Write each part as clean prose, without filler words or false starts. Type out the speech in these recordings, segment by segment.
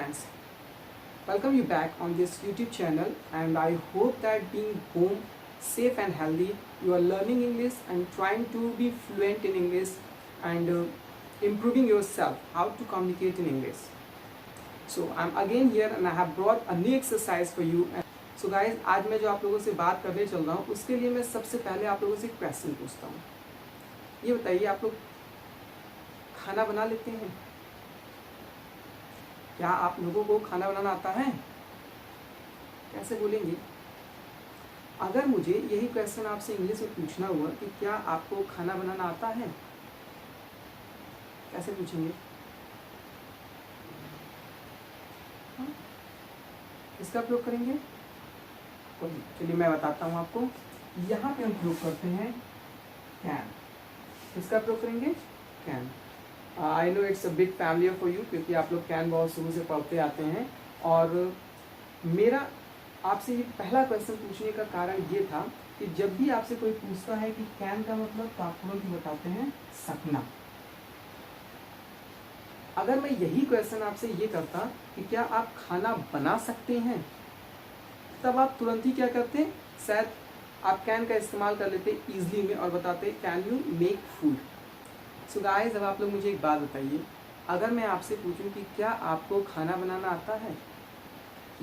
friends, welcome you back on this YouTube channel, and I hope that being home safe and healthy, you are learning English and trying to be fluent in English and improving yourself how to communicate in English. So I'm again here and I have brought a new exercise for you. So guys, आज मैं जो आप लोगों से बात करने चल रहा हूँ उसके लिए मैं सबसे पहले आप लोगों से एक क्वेश्चन पूछता हूँ। ये बताइए, आप लोग खाना बना लेते हैं? क्या आप लोगों को खाना बनाना आता है? कैसे बोलेंगे? अगर मुझे यही क्वेश्चन आपसे इंग्लिश में पूछना हुआ कि क्या आपको खाना बनाना आता है, कैसे पूछेंगे? इसका प्रयोग करेंगे? चलिए मैं बताता हूँ आपको। यहाँ पे हम प्रयोग करते हैं कैन। इसका प्रयोग करेंगे can. I know it's a big familiar for you, क्योंकि आप लोग कैन बहुत शुरू से पढ़ते आते हैं। और मेरा आपसे ये पहला क्वेश्चन पूछने का कारण ये था कि जब भी आपसे कोई पूछता है कि कैन का मतलब, तो आप लोग बताते हैं सकना। अगर मैं यही क्वेश्चन आपसे ये करता कि क्या आप खाना बना सकते हैं, तब आप तुरंत ही क्या करते? शायद आप कैन का इस्तेमाल कर लेते इजली में और बताते can you make food. So guys, अब आप लोग मुझे एक बात बताइए, अगर मैं आपसे पूछूं कि क्या आपको खाना बनाना आता है,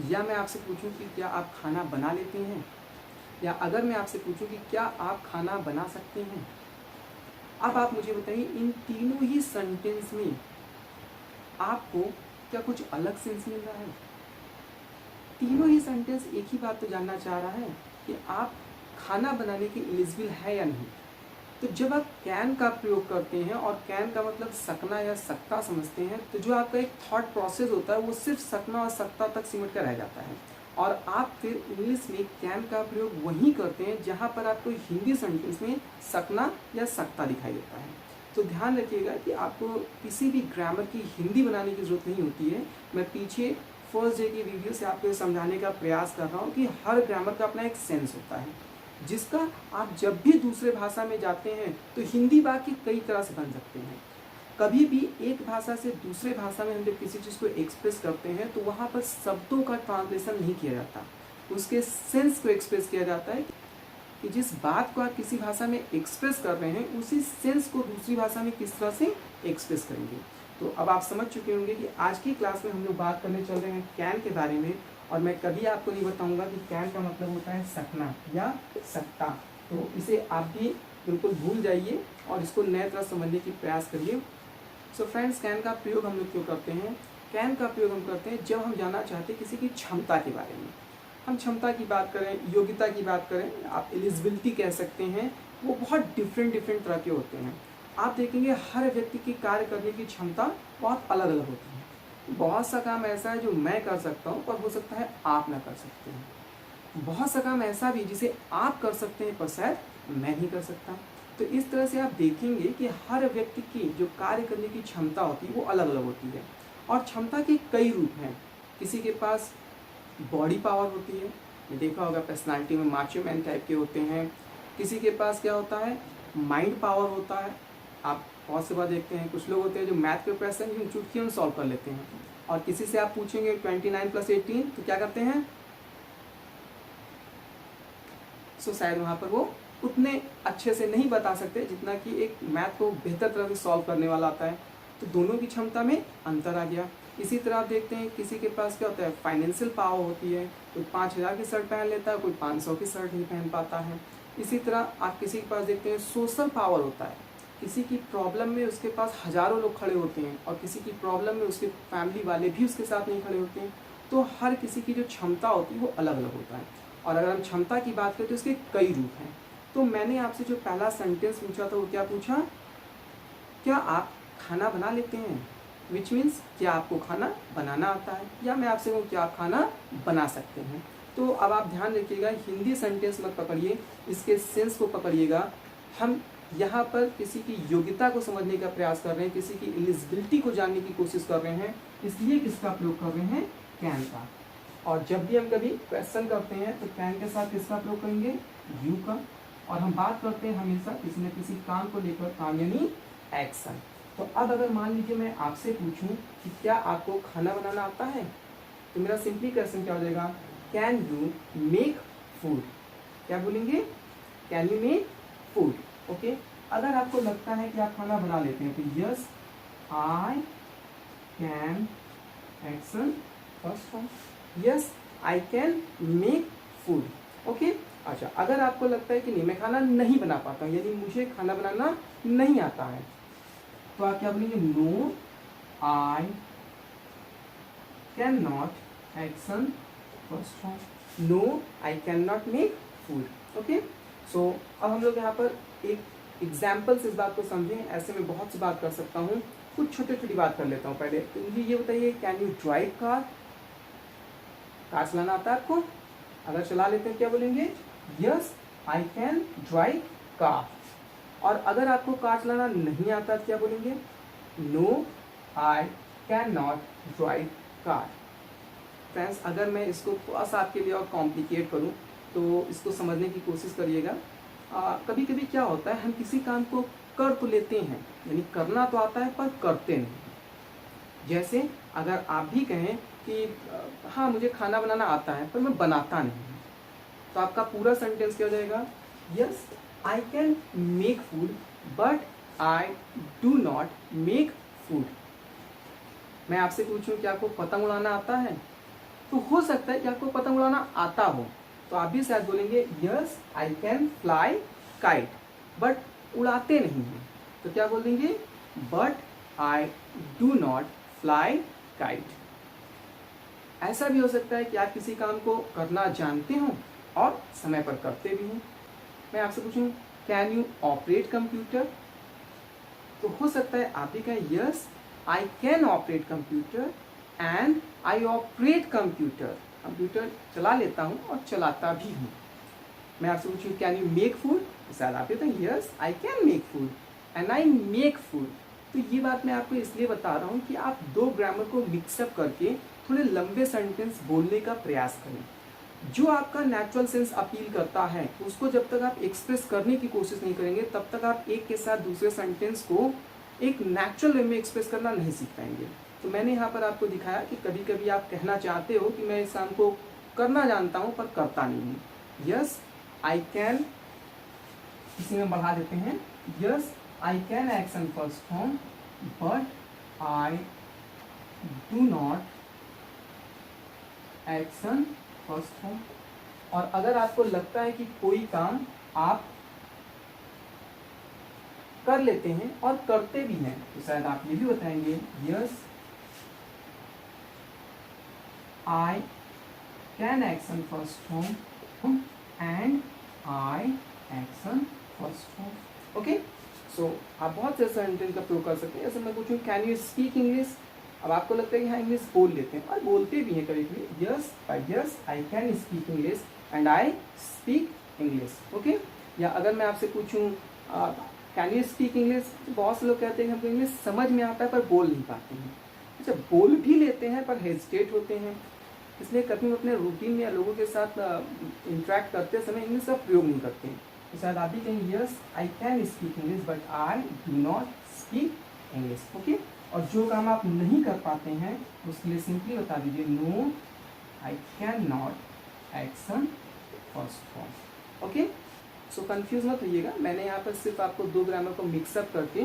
या मैं आपसे पूछूं कि क्या आप खाना बना लेते हैं, या अगर मैं आपसे पूछूं कि क्या आप खाना बना सकते हैं, अब आप मुझे बताइए इन तीनों ही सेंटेंस में आपको क्या कुछ अलग सेंस मिल रहा है? तीनों ही सेंटेंस एक ही बात तो जानना चाह रहा है कि आप खाना बनाने के एलिजिबल है या नहीं। तो जब आप कैन का प्रयोग करते हैं और कैन का मतलब सकना या सकता समझते हैं, तो जो आपका एक थॉट प्रोसेस होता है वो सिर्फ सकना और सकता तक सिमट कर रह जाता है, और आप फिर इंग्लिश में कैन का प्रयोग वहीं करते हैं जहां पर आपको हिंदी सेंटेंस में सकना या सकता दिखाई देता है। तो ध्यान रखिएगा कि आपको किसी भी ग्रामर की हिंदी बनाने की जरूरत नहीं होती है। मैं पीछे फर्स्ट डे की वीडियो से आपको समझाने का प्रयास कर रहा हूँ कि हर ग्रामर का अपना एक सेंस होता है, जिसका आप जब भी दूसरे भाषा में जाते हैं तो हिंदी वाक्य कई तरह से बन सकते हैं। कभी भी एक भाषा से दूसरे भाषा में हम जब किसी चीज़ को एक्सप्रेस करते हैं तो वहाँ पर शब्दों का ट्रांसलेशन नहीं किया जाता, उसके सेंस को एक्सप्रेस किया जाता है कि जिस बात को आप किसी भाषा में एक्सप्रेस कर रहे हैं उसी सेंस को दूसरी भाषा में किस तरह से एक्सप्रेस करेंगे। तो अब आप समझ चुके होंगे कि आज की क्लास में हम लोग बात करने चल रहे हैं कैन के बारे में, और मैं कभी आपको नहीं बताऊंगा कि कैन का मतलब होता है सकना या सकता। तो इसे आप भी बिल्कुल भूल जाइए और इसको नए तरह समझने की प्रयास करिए। सो फ्रेंड्स, कैन का प्रयोग हम लोग क्यों करते हैं? कैन का प्रयोग हम करते हैं जब हम जानना चाहते हैं किसी की क्षमता के बारे में। हम क्षमता की बात करें, योग्यता की बात करें, आप एलिजिबिलिटी कह सकते हैं, वो बहुत डिफरेंट तरह के होते हैं। आप देखेंगे हर व्यक्ति की कार्य करने की क्षमता बहुत अलग अलग होती है। बहुत सा काम ऐसा है जो मैं कर सकता हूँ पर हो सकता है आप ना कर सकते हैं। बहुत सा काम ऐसा भी जिसे आप कर सकते हैं पर शायद मैं नहीं कर सकता। तो इस तरह से आप देखेंगे कि हर व्यक्ति की जो कार्य करने की क्षमता होती है वो अलग अलग होती है, और क्षमता के कई रूप हैं। किसी के पास बॉडी पावर होती है, ये देखा होगा पर्सनालिटी में माचो मैन टाइप के होते हैं। किसी के पास क्या होता है? माइंड पावर होता है। आप बहुत से बार देखते हैं कुछ लोग होते हैं जो मैथ के क्वेश्चन भी चुटकियों में सॉल्व कर लेते हैं, और किसी से आप पूछेंगे 29 + 18 तो क्या करते हैं? सो शायद वहाँ पर वो उतने अच्छे से नहीं बता सकते जितना कि एक मैथ को बेहतर तरह से सॉल्व करने वाला आता है। तो दोनों की क्षमता में अंतर आ गया। इसी तरह आप देखते हैं किसी के पास क्या होता है? फाइनेंशियल पावर होती है। कोई 5000 की शर्ट पहन लेता है, कोई 500 की शर्ट नहीं पहन पाता है। इसी तरह आप किसी के पास देखते हैं सोशल पावर होता है। किसी की प्रॉब्लम में उसके पास हजारों लोग खड़े होते हैं, और किसी की प्रॉब्लम में उसके फैमिली वाले भी उसके साथ नहीं खड़े होते हैं। तो हर किसी की जो क्षमता होती है वो अलग अलग होता है। और अगर हम क्षमता की बात करें तो इसके कई रूप हैं। तो मैंने आपसे जो पहला सेंटेंस पूछा था वो क्या पूछा? क्या आप खाना बना लेते हैं? विच मीन्स क्या आपको खाना बनाना आता है, या मैं आपसे कहूँ क्या आप खाना बना सकते हैं। तो अब आप ध्यान रखिएगा, हिंदी सेंटेंस मत पकड़िए, इसके सेंस को पकड़िएगा। हम यहाँ पर किसी की योग्यता को समझने का प्रयास कर रहे हैं, किसी की एलिजिबिलिटी को जानने की कोशिश कर रहे हैं, इसलिए किसका प्रयोग कर रहे हैं? कैन का। और जब भी हम कभी क्वेश्चन करते हैं तो कैन के साथ किसका प्रयोग करेंगे? यू का। और हम बात करते हैं हमेशा किसी न किसी काम को लेकर, काम यानी एक्शन। तो अब अगर मान लीजिए मैं आपसे पूछूं कि क्या आपको खाना बनाना आता है, तो मेरा सिंपली क्वेश्चन क्या हो जाएगा, कैन यू मेक फूड। क्या बोलेंगे, can you make food. Okay, अगर आपको लगता है कि आप खाना बना लेते हैं तो yes I can, action first form, yes I can make food. Okay, अच्छा अगर आपको लगता है कि नहीं मैं खाना नहीं बना पाता हूँ, यानी मुझे खाना बनाना नहीं आता है, तो आप क्या बोलेंगे, no I can not, action first form, no I can not make food. Okay, so अब हम लोग यहाँ पर एक एग्जाम्पल से इस बात को समझें। ऐसे में बहुत सी बात कर सकता हूँ, कुछ छोटी छोटी बात कर लेता हूँ पहले। तो मुझे ये बताइए, can you drive car, car चलाना आता है आपको? अगर चला लेते हैं क्या बोलेंगे, yes I can drive car. और अगर आपको कार चलाना नहीं आता तो क्या बोलेंगे, no I can not drive car. Friends, अगर मैं इसको थोड़ा सा आपके लिए और कॉम्प्लिकेट करूं तो इसको समझने की कोशिश करिएगा। कभी कभी क्या होता है, हम किसी काम को कर तो लेते हैं, यानी करना तो आता है पर करते नहीं। जैसे अगर आप भी कहें कि हाँ मुझे खाना बनाना आता है पर मैं बनाता नहीं, तो आपका पूरा सेंटेंस क्या हो जाएगा, yes I can make food but I do not make food. मैं आपसे पूछूं कि आपको पतंग उड़ाना आता है, तो हो सकता है कि आपको पतंग उड़ाना आता हो, तो आप भी शायद बोलेंगे yes I can fly kite, but उड़ाते नहीं हैं, तो क्या बोल देंगे, but I do not fly kite. ऐसा भी हो सकता है कि आप किसी काम को करना जानते हो और समय पर करते भी हैं। मैं आपसे पूछूं, कैन यू ऑपरेट कंप्यूटर, तो हो सकता है आप भी कहें yes I can operate computer and I operate computer, computer चला लेता हूं और चलाता भी हूं। मैं आपसे पूछूं, कैन यू मेक फूड, शायद आप कहते हैं yes I can make food and I make food. तो ये बात मैं आपको इसलिए बता रहा हूं कि आप दो ग्रामर को मिक्सअप करके थोड़े लंबे सेंटेंस बोलने का प्रयास करें। जो आपका नेचुरल सेंस अपील करता है उसको जब तक आप एक्सप्रेस करने की कोशिश नहीं करेंगे तब तक आप एक के साथ दूसरे सेंटेंस को एक नेचुरल वे में एक्सप्रेस करना नहीं सीख पाएंगे। तो मैंने यहाँ पर आपको दिखाया कि कभी कभी आप कहना चाहते हो कि मैं इस काम को करना जानता हूँ पर करता नहीं हूँ। यस आई कैन, इसी में बढ़ा देते हैं, yes I can action first form but I do not action first form. और अगर आपको लगता है कि कोई काम आप कर लेते हैं और करते भी हैं तो शायद आप ये भी बताएंगे, yes I can action first form and I action first form. Okay, so आप बहुत से सेंटेंस का प्रयोग कर सकते हैं। जैसे मैं पूछूं, कैन यू स्पीक इंग्लिश, अब आपको लगता है कि हाँ इंग्लिश बोल लेते हैं और बोलते भी हैं कभी कभी, yes I can speak English and I speak English. Okay, या अगर मैं आपसे पूछूं कैन यू स्पीक इंग्लिश, तो बहुत से लोग कहते हैं कि हमको इंग्लिश समझ में आता है पर बोल नहीं पाते हैं। अच्छा, बोल भी लेते हैं पर हेजिटेट होते हैं, इसलिए कभी अपने रूटीन में या लोगों के साथ इंटरेक्ट करते समय इंग्लिश का प्रयोग नहीं करते हैं। तो शायद आप भी कहें, yes I can speak English but I do not speak English. Okay, और जो काम आप नहीं कर पाते हैं उसके लिए सिंपली बता दीजिए, no I can not action first form. Okay, so confuse मत होइएगा, मैंने यहाँ पर सिर्फ आपको दो ग्रामर को मिक्सअप करके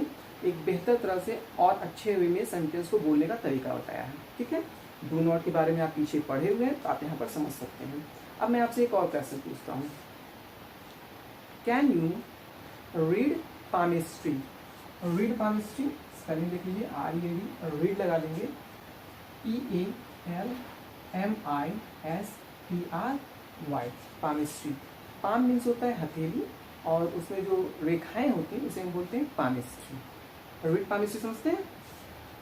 एक बेहतर तरह से और अच्छे वे में सेंटेंस को बोलने का तरीका बताया है। ठीक है, डू नॉट के बारे में आप पीछे पढ़े हुए हैं तो आप यहाँ पर समझ सकते हैं। अब मैं आपसे एक और क्वेश्चन पूछता हूँ, can you read palmistry, read palmistry spelling देख लीजिए, READ, रीड लगा लेंगे, PALMISTRY, पामिस्ट्री। पाम मीन्स होता है हथेली और उसमें जो रेखाएं होती हैं उसे हम बोलते हैं पामिस्ट्री। रीड पामिस्ट्री समझते हैं?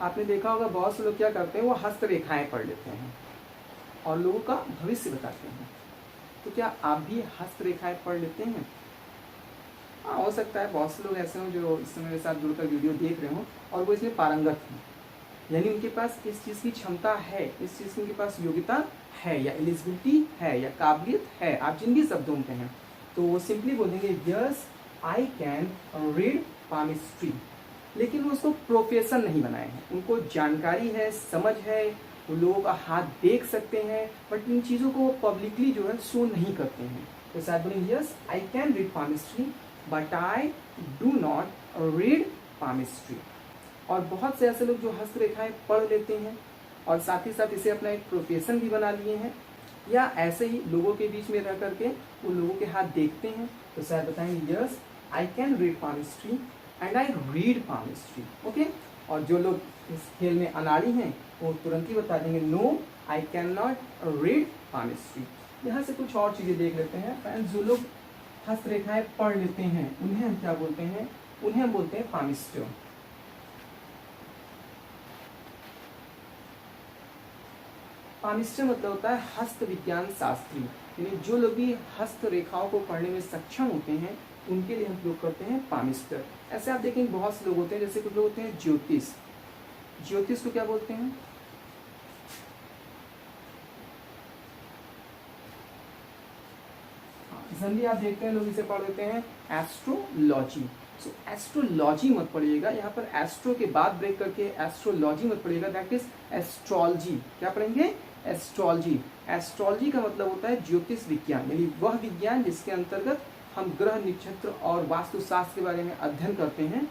आपने देखा होगा बहुत से लोग क्या करते हैं, वो हस्त रेखाएं पढ़ लेते हैं और लोगों का भविष्य बताते हैं। तो क्या आप भी हस्त रेखाएं पढ़ लेते हैं? हाँ, हो सकता है बहुत से लोग ऐसे हों जो इस समय मेरे साथ जुड़कर वीडियो देख रहे हों और वो इसमें पारंगत हैं, यानी उनके पास इस चीज़ की क्षमता है, इस चीज़ की उनके पास योग्यता है या एलिजिबिलिटी है या काबिलियत है, आप जिन भी शब्दों में कहें तो वो सिंपली बोलेंगे, yes I can read palmistry. लेकिन वो उसको प्रोफेशन नहीं बनाए हैं। उनको जानकारी है, समझ है, वो लोगों का हाथ देख सकते हैं, बट इन चीज़ों को वो पब्लिकली जो है शो नहीं करते हैं। तो शायद बोलेंगे yes I can read palmistry but I do not read palmistry. और बहुत से ऐसे लोग जो हस्तरेखाएं पढ़ लेते हैं और साथ ही साथ इसे अपना एक प्रोफेशन भी बना लिए हैं, या ऐसे ही लोगों के बीच में रह करके वो लोगों के हाथ देखते हैं। तो शायद बताएंगे yes I can read palmistry and I read palmistry. Okay, और जो लोग इस खेल में अनाड़ी हैं वो तुरंत ही बता देंगे no I can not read palmistry. यहाँ से कुछ और चीज़ें देख लेते हैं फ्रेंड्स। जो लोग हस्तरेखाएं पढ़ लेते हैं उन्हें हम क्या बोलते हैं? उन्हें हम बोलते हैं पामिस्टर। पामिस्टर मतलब होता है हस्त विज्ञान शास्त्री, यानी जो लोग भी हस्त रेखाओं को पढ़ने में सक्षम होते हैं उनके लिए हम प्रयोग करते हैं पामिस्टर। ऐसे आप देखेंगे बहुत से लोग होते हैं, जैसे कुछ लोग होते हैं ज्योतिष। ज्योतिष को क्या बोलते हैं? जनरली आप देखते हैं लोग इसे पढ़ देते हैं एस्ट्रोलॉजी। सो एस्ट्रोलॉजी मत पढ़िएगा, यहाँ पर एस्ट्रो के बाद ब्रेक करके एस्ट्रोलॉजी मत पढ़िएगा, दैट इज एस्ट्रोलॉजी। क्या पढ़ेंगे? एस्ट्रोलॉजी। एस्ट्रोलॉजी का मतलब होता है ज्योतिष विज्ञान, यानी वह विज्ञान जिसके अंतर्गत हम ग्रह, नक्षत्र और वास्तुशास्त्र के बारे में अध्ययन करते हैं,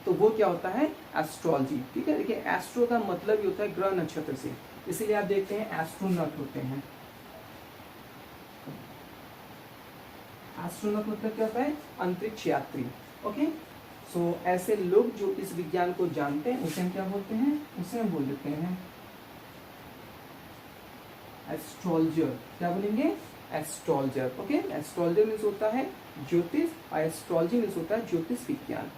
तो वो क्या होता है? एस्ट्रोलॉजी। ठीक है, देखिए एस्ट्रो का मतलब ही होता है ग्रह नक्षत्र से, इसीलिए आप देखते हैं एस्ट्रोनॉट होते हैं। एस्ट्रोनॉट मतलब क्या होता है? अंतरिक्ष यात्री। ओके, सो ऐसे लोग जो इस विज्ञान को जानते हैं उसे हम क्या बोलते हैं? उसे हम बोल देते हैं एस्ट्रोलॉजर। क्या बोलेंगे? एस्ट्रोलॉजर। ओके, एस्ट्रोलॉजर मीन्स होता है ज्योतिष और एस्ट्रोलॉजी मीन्स होता है ज्योतिष विज्ञान।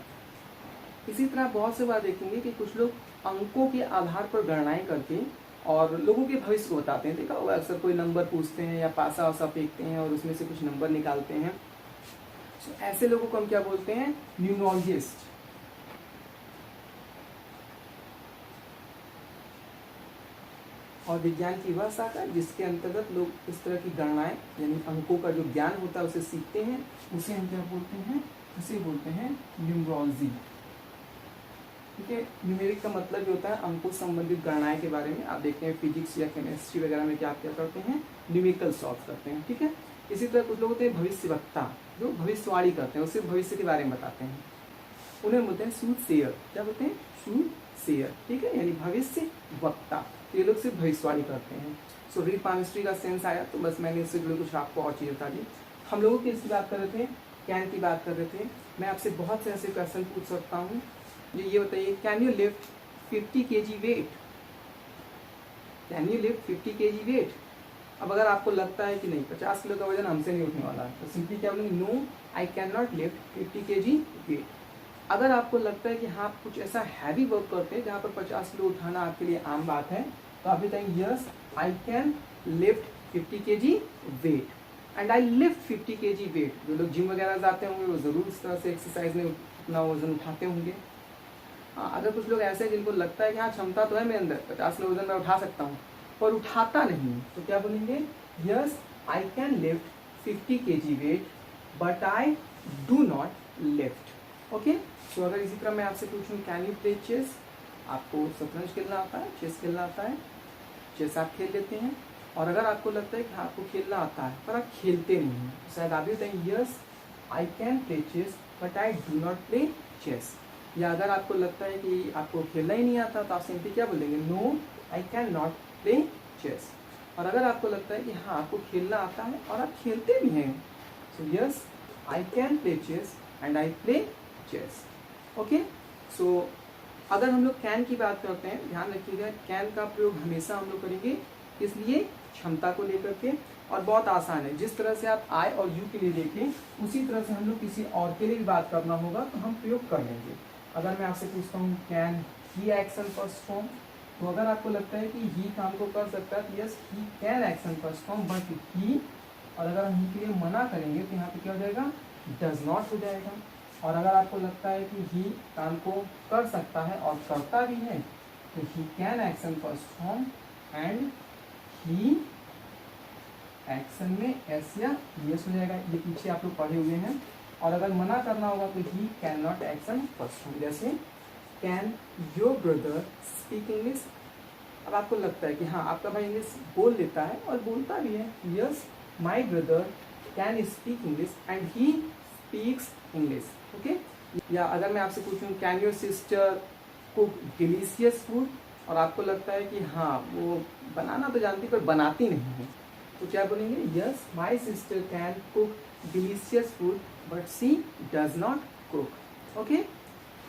इसी तरह बहुत से बार देखेंगे कि कुछ लोग अंकों के आधार पर गणनाएं करके और लोगों के भविष्य को बताते हैं। देखा होगा अक्सर कोई नंबर पूछते हैं या पासा वासा फेंकते हैं और उसमें से कुछ नंबर निकालते हैं। तो ऐसे लोगों को हम क्या बोलते हैं? न्यूमरोलॉजिस्ट। और विज्ञान की वह शाखा जिसके अंतर्गत लोग इस तरह की गणनाएं यानी अंकों का जो ज्ञान होता है उसे सीखते हैं, उसे हम क्या बोलते हैं? उसे बोलते हैं न्यूमरोलॉजी। ठीक है, न्यूमेरिक का मतलब ये होता है अंकों संबंधित गणनाएं के बारे में। आप देखते हैं फिजिक्स या केमिस्ट्री वगैरह में क्या करते हैं? न्यूमेरिकल सॉल्व करते हैं। ठीक है, इसी तरह कुछ लोग होते हैं भविष्यवक्ता, जो भविष्यवाणी करते हैं, उससे भविष्य के बारे में बताते हैं, उन्हें बोलते हैं सूदसेयर। क्या बोलते हैं? सूदसेयर। ठीक है, यानी भविष्य वक्ता। ये लोग सिर्फ भविष्यवाणी करते हैं। सो रीड पामिस्ट्री का सेंस आया, तो बस मैंने इससे जुड़े कुछ आपको और चीज़ बता दी। हम लोगों की इसकी बात कर रहे थे, कैन की बात कर रहे थे। मैं आपसे बहुत से ऐसे क्वेश्चन पूछ सकता हूँ। ये बताइए, can you lift 50 kg weight? Can you lift 50 kg weight? अब अगर आपको लगता है कि नहीं 50 किलो का वजन हमसे नहीं उठने वाला है, तो सिंपली क्या बोलेंगे? No I can not lift 50 kg weight. अगर आपको लगता है कि हाँ कुछ ऐसा हैवी वर्क करते हैं जहाँ पर 50 किलो उठाना आपके लिए आम बात है, तो आप बताएंगे yes I can lift 50 kg weight and I lift 50 kg weight. जो लोग जिम वगैरह जाते होंगे वो ज़रूर इस तरह से एक्सरसाइज में अपना वजन उठाते होंगे। हाँ, अगर कुछ लोग ऐसे हैं जिनको लगता है कि हाँ क्षमता तो है मेरे अंदर, 50 किलो वजन मैं उठा सकता हूँ, पर उठाता नहीं, तो क्या बोलेंगे? Yes I can lift 50 kg weight but I do not lift. Okay, तो अगर इसी तरह मैं आपसे पूछूं कैन यू प्ले चेस? आपको शतरंज खेलना आता है, चेस खेलना आता है, चेस आप खेल लेते हैं। और अगर आपको लगता है कि हाँ आपको खेलना आता है पर आप खेलते नहीं हैं, तो शायद आप भी बताएंगे yes I can play chess but I do not play chess. या अगर आपको लगता है कि आपको खेलना ही नहीं आता, तो आप सिंपली क्या बोलेंगे? No I can not play chess. और अगर आपको लगता है कि हाँ आपको खेलना आता है और आप खेलते भी हैं, so yes I can play chess and I play chess. Okay, so अगर हम लोग कैन की बात करते हैं, ध्यान रखिएगा कैन का प्रयोग हमेशा हम लोग करेंगे, इसलिए क्षमता को लेकर के, और बहुत आसान है। जिस तरह से आप आई और यू के लिए देखें उसी तरह से हम लोग किसी और के लिए भी बात करना होगा तो हम प्रयोग कर लेंगे। अगर मैं आपसे पूछता हूँ कैन ही एक्शन परफॉर्म, तो अगर आपको लगता है कि ही काम को कर सकता है तो yes he can action perform but he, और अगर हम ही के लिए मना करेंगे तो यहाँ पे क्या हो जाएगा? डज नॉट हो जाएगा। और अगर आपको लगता है कि ही काम को कर सकता है और करता भी है तो he can action perform and he action में एस या यस हो जाएगा। ये पीछे आप लोग पढ़े हुए हैं, और अगर मना करना होगा तो he can not action first form, जैसे can your brother speak English. अब आपको लगता है कि हाँ आपका भाई इंग्लिश बोल लेता है और बोलता भी है, yes my brother can speak English and he speaks English. Okay, या अगर मैं आपसे पूछूं can your sister cook delicious food, और आपको लगता है कि हाँ वो बनाना तो जानती पर बनाती नहीं है, तो क्या बोलेंगे, yes my sister can cook delicious food but she does not cook. Okay,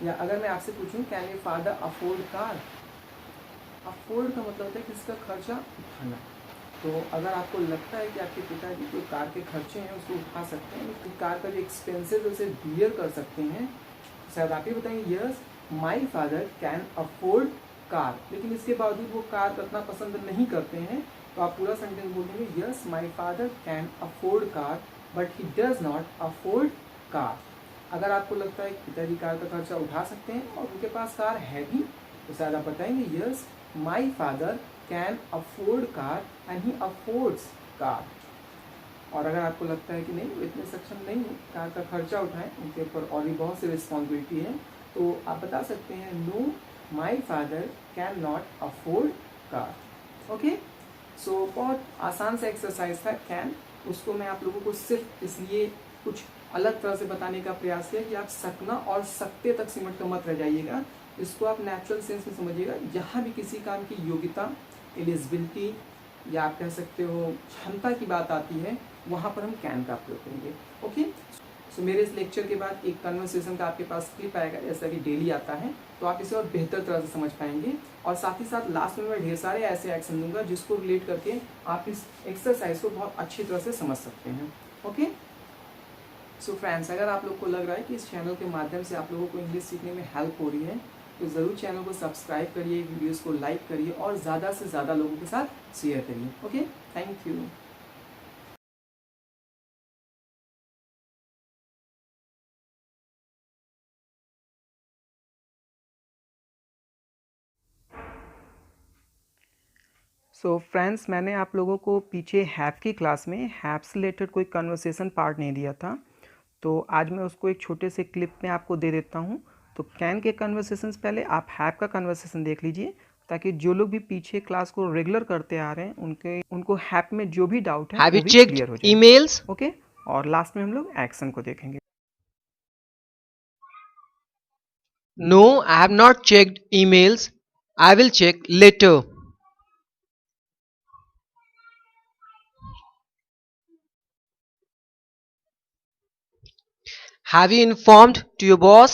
या अगर मैं आपसे पूछूं can your father afford car, afford का मतलब होता है कि इसका खर्चा उठाना। तो अगर आपको लगता है कि आपके पिताजी जो कार के खर्चे हैं उसको उठा सकते हैं, तो कार का जो एक्सपेंसेस उसे बियर कर सकते हैं, तो शायद आप ही बताएंगे yes my father can afford car. लेकिन इसके बावजूद वो कार करना पसंद नहीं करते हैं, तो आप पूरा सेंटेंस बोल देंगे yes my father can afford car but he does not afford car. अगर आपको लगता है कि पिताजी कार का खर्चा उठा सकते हैं और उनके पास कार है भी, तो शायद आप बताएंगे yes my father can afford car and he affords car. और अगर आपको लगता है कि नहीं वो इतने सक्षम नहीं है कार का खर्चा उठाएं, उनके ऊपर और भी बहुत सी रिस्पॉन्सिबिलिटी है, तो आप बता सकते हैं no my father can not afford car. Okay, so बहुत आसान सा एक्सरसाइज था कैन, उसको मैं आप लोगों को सिर्फ इसलिए कुछ अलग तरह से बताने का प्रयास किया कि आप सकना और सकते तक सिमट कर मत रह जाइएगा, इसको आप नेचुरल सेंस में समझिएगा। जहाँ भी किसी काम की योग्यता, एलिजिबिलिटी या आप कह सकते हो क्षमता की बात आती है, वहाँ पर हम कैन का प्रयोग करेंगे। ओके, सो मेरे इस लेक्चर के बाद एक कन्वर्सेशन का आपके पास क्लिप आएगा जैसा कि डेली आता है, तो आप इसे और बेहतर तरह से समझ पाएंगे। और साथ ही साथ लास्ट में मैं ढेर सारे ऐसे एक्शन दूंगा जिसको रिलेट करके आप इस एक्सरसाइज को बहुत अच्छी तरह से समझ सकते हैं। ओके, सो फ्रेंड्स, अगर आप लोग को लग रहा है कि इस चैनल के माध्यम से आप लोगों को इंग्लिश सीखने में हेल्प हो रही है, तो ज़रूर चैनल को सब्सक्राइब करिए, वीडियोस को लाइक करिए और ज़्यादा से ज़्यादा लोगों के साथ शेयर करिए। Okay, thank you. So friends, मैंने आप लोगों को पीछे हैव की क्लास में हैव से रिलेटेड कोई कन्वर्सेशन पार्ट नहीं दिया था, तो आज मैं उसको एक छोटे से क्लिप में आपको दे देता हूँ। तो कैन के कन्वर्सेशन से पहले आप हैव का कन्वर्सेशन देख लीजिए, ताकि जो लोग भी पीछे क्लास को रेगुलर करते आ रहे हैं उनको हैव में जो भी डाउट है वो भी क्लियर हो जाए। emails? ओके, और लास्ट में हम लोग एक्शन को देखेंगे। No, I have not checked emails. I will check later. Have you informed to your boss?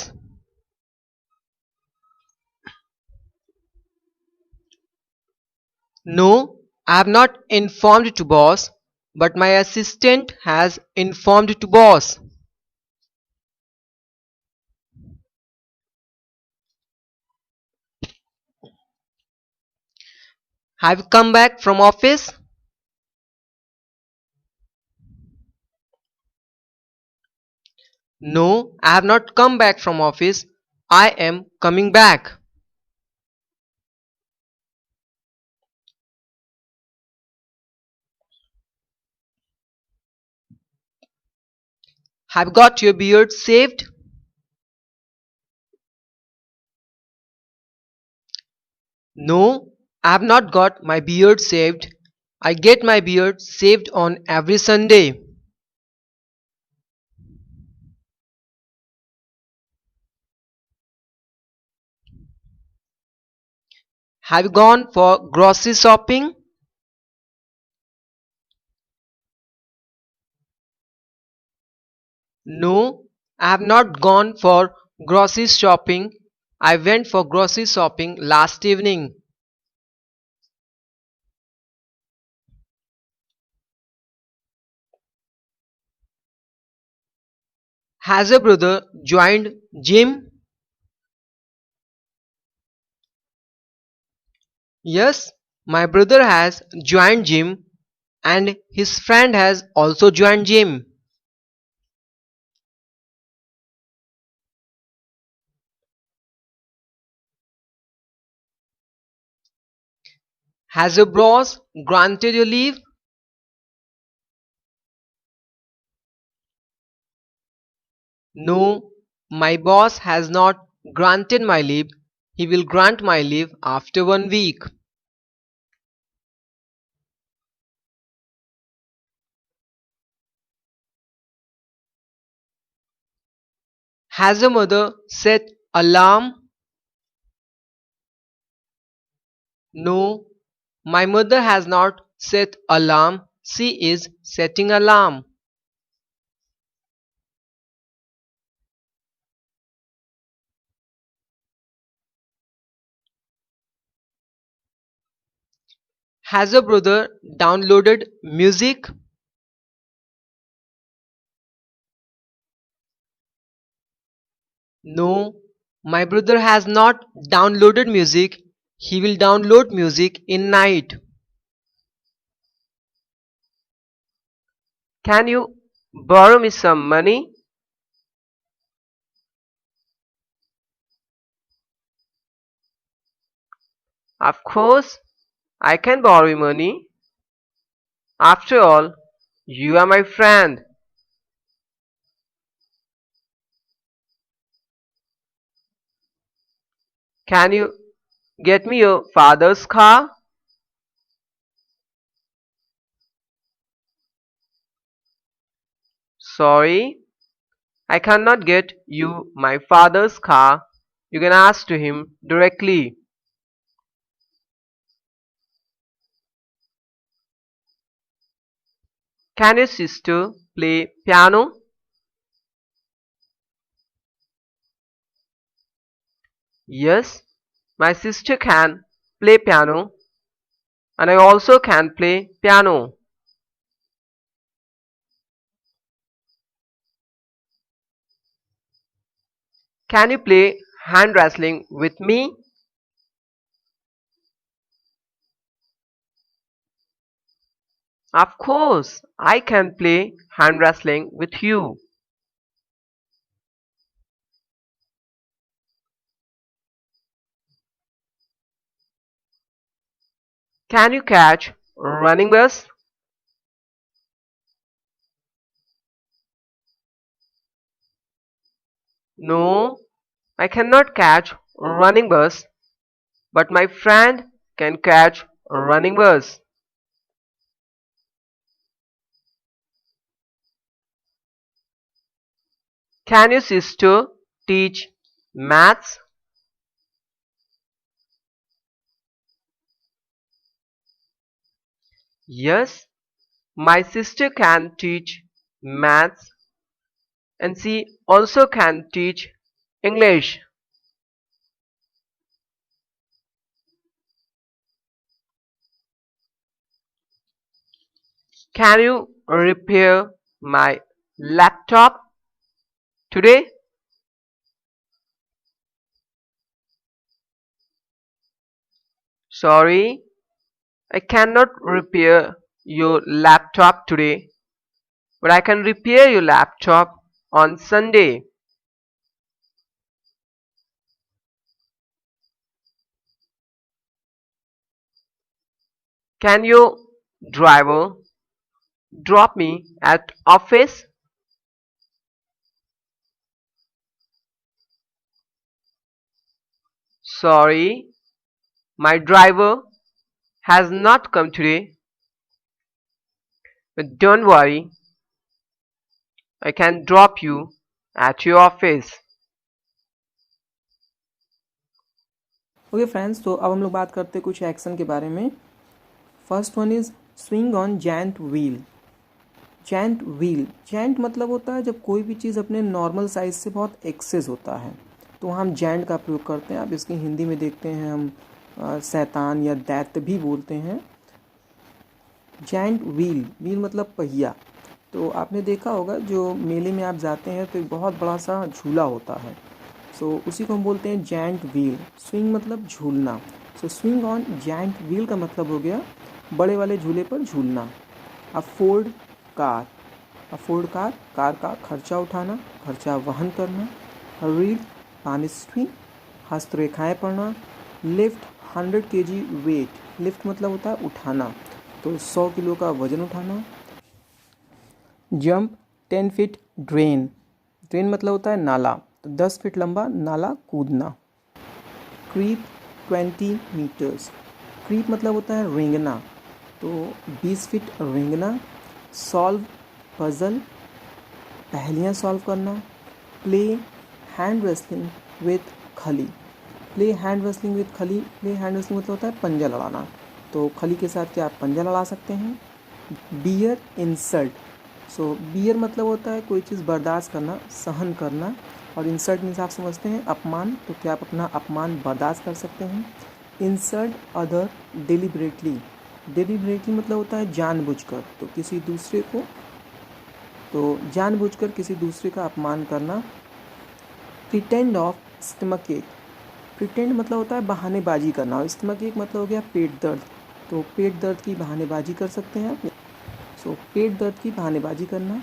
No, I have not informed to boss, but my assistant has informed to boss. Have you come back from office? No, I have not come back from office. I am coming back. Have you got your beard shaved? No, I have not got my beard shaved. I get my beard shaved on every Sunday. Have you gone for grocery shopping? No, I have not gone for grocery shopping. I went for grocery shopping last evening. Has your brother joined gym? Yes, my brother has joined gym and his friend has also joined gym. Has your boss granted your leave? No, my boss has not granted my leave. He will grant my leave after 1 week. Has your mother set alarm? No, my mother has not set alarm. She is setting alarm. Has your brother downloaded music? No, my brother has not downloaded music. He will download music in night. Can you borrow me some money? Of course, I can borrow you money. After all, you are my friend. Can you get me your father's car? Sorry, I cannot get you my father's car. You can ask to him directly. Can your sister play piano? Yes, my sister can play piano and I also can play piano. Can you play hand wrestling with me? Of course, I can play hand wrestling with you. Can you catch running bus? No, I cannot catch running bus, but my friend can catch running bus. Can your sister teach maths? Yes, my sister can teach maths and she also can teach English. Can you repair my laptop today? Sorry, I cannot repair your laptop today, but I can repair your laptop on Sunday. Can your driver drop me at office? Sorry, my driver has not come today, but don't worry, I can drop you at your office. Okay friends, तो अब हम लोग बात करते हैं कुछ action के बारे में। First one is swing on giant wheel. Giant wheel, giant मतलब होता है जब कोई भी चीज़ अपने नॉर्मल साइज से बहुत एक्सेस होता है तो हम जैंट का प्रयोग करते हैं। आप इसकी हिंदी में देखते हैं हम शैतान या दैत्य भी बोलते हैं। जैंट व्हील, व्हील मतलब पहिया। तो आपने देखा होगा जो मेले में आप जाते हैं तो एक बहुत बड़ा सा झूला होता है, सो उसी को हम बोलते हैं जैंट व्हील। स्विंग मतलब झूलना, सो स्विंग ऑन जैंट व्हील का मतलब हो गया बड़े वाले झूले पर झूलना। Afford car, afford car, car का खर्चा उठाना, खर्चा वहन करना। रीड पाम स्ट्रिंग, हस्तरेखाएँ पढ़ना। लिफ्ट 100 kg वेट, लिफ्ट मतलब होता है उठाना, तो 100 किलो का वजन उठाना। जंप 10 फीट ड्रेन, ड्रेन मतलब होता है नाला, तो 10 फीट लंबा नाला कूदना। क्रीप 20 मीटर्स, क्रीप मतलब होता है रेंगना, तो 20 फीट रेंगना। सॉल्व पजल, पहेलियाँ सॉल्व करना। प्ले हैंड रेसलिंग विथ खली, प्ले हैंड रेसलिंग विथ खली, प्ले हैंड रेसलिंग मतलब होता है पंजा लड़ाना, तो खली के साथ क्या आप पंजा लड़ा सकते हैं। बियर इंसल्ट, सो बियर मतलब होता है कोई चीज़ बर्दाश्त करना, सहन करना, और इंसल्ट मीन्स आप समझते हैं अपमान, तो क्या आप अपना अपमान बर्दाश्त कर सकते हैं। इंसल्ट अदर डिलिबरेटली, डिलिबरेटली मतलब होता है जानबूझकर, तो किसी दूसरे को, तो जानबूझकर किसी दूसरे का अपमान करना। प्रिटेंड ऑफ स्टमक एक, प्रिटेंड मतलब होता है बहानेबाजी करना, और स्टमक एक मतलब हो गया पेट दर्द, तो पेट दर्द की बहानेबाजी कर सकते हैं आप। सो पेट दर्द की बहानेबाजी करना।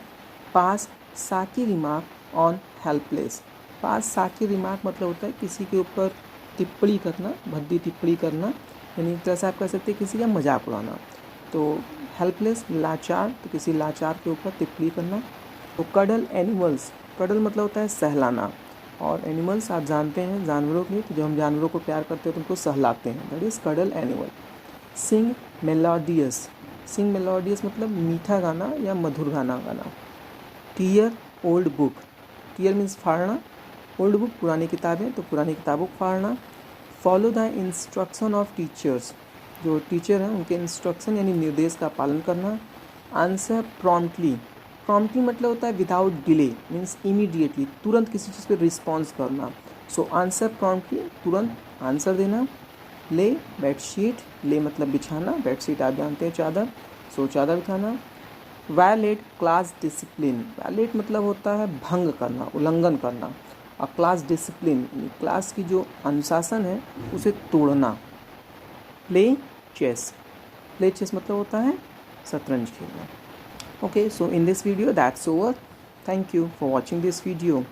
पास साकी रिमार्क ऑन हेल्पलेस, पास साकी रिमार्क मतलब होता है किसी के ऊपर टिप्पणी करना, भद्दी टिप्पणी करना, यानी एक तरह से आप कह सकते हैं किसी का मजाक उड़ाना। तो हेल्पलेस लाचार, तो किसी लाचार के ऊपर टिप्पणी करना। तो कडल एनिमल्स, कडल मतलब होता है सहलाना, और एनिमल्स आप जानते हैं जानवरों के, तो जब हम जानवरों को प्यार करते हैं तो उनको सहलाते हैं, that is cuddle animal. Sing melodious, sing melodious मतलब मीठा गाना या मधुर गाना गाना। Tear old book, tear means फाड़ना, ओल्ड बुक पुरानी किताबें, तो पुरानी किताबों को फाड़ना। Follow the instruction of teachers, जो टीचर हैं उनके इंस्ट्रक्शन यानी निर्देश का पालन करना। आंसर प्रॉम्प्टली, प्रॉम्प्टली मतलब होता है विदाउट डिले, मीन्स इमीडिएटली, तुरंत किसी चीज़ पे रिस्पॉन्स करना। सो आंसर प्रॉम्प्टली, तुरंत आंसर देना। ले बेडशीट, ले मतलब बिछाना, बेडशीट आप जानते हैं चादर, सो चादर बिछाना। वायलेट क्लास डिसिप्लिन, वायलेट मतलब होता है भंग करना, उल्लंघन करना, और क्लास डिसिप्लिन क्लास की जो अनुशासन है उसे तोड़ना। प्ले चेस, प्ले चेस मतलब होता है शतरंज खेलना। Okay, so in this video that's over. Thank you for watching this video.